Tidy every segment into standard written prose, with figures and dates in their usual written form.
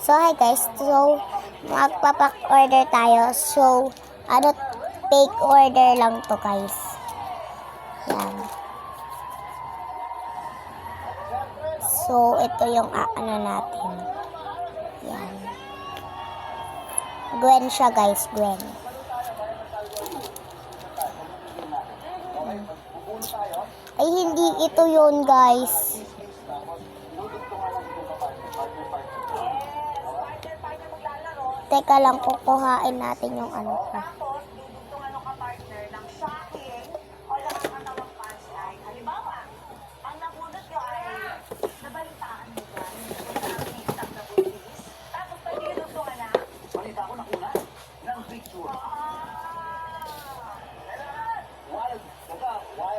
So, hi guys. So, magpapak-order tayo. So, take order lang to guys. Yan. So, ito yung natin. Yan. Gwen siya guys, Gwen. Ay, hindi ito yun guys. Teka lang, kukuhain natin yung ano pa.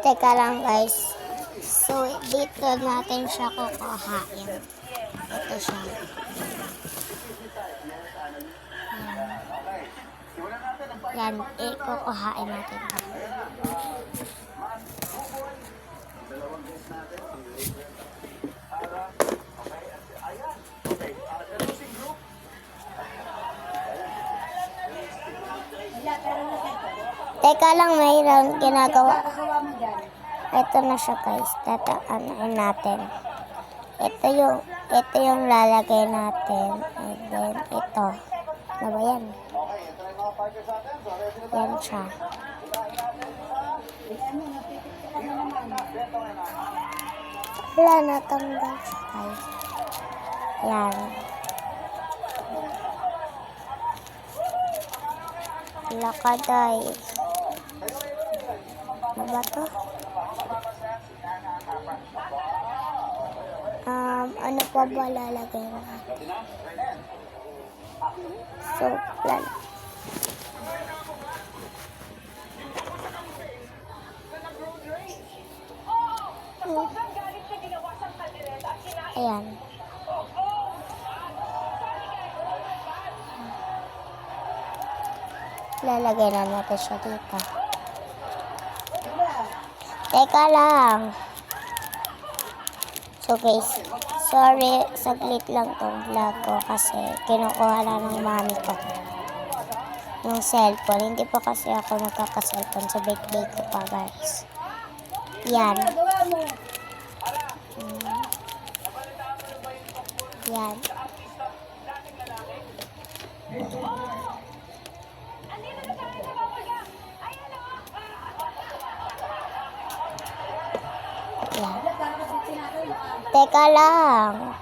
Teka lang guys. So, dito natin siya kukuhain. Ito siya. Yan, kukuhain natin. Teka lang, mayroon ginagawa. Ito na siya guys. Tataanin natin. Ito yung lalagay natin. And then, ito. Ano ba yan? Yan siya. Wala, natanggal siya guys. Yan. Lakaday. Ano ba to? Ano pa ba lalagay natin? So, plan. Ayan. Lalagay na natin siya dito. Teka lang. So guys, sorry, saglit lang tong vlog ko kasi kinukuha na ng mami ko yung cellphone. Hindi pa kasi ako nagkaka-cellphone sa birthday ko pa guys. Yan. Yan. Yan. Teka lang.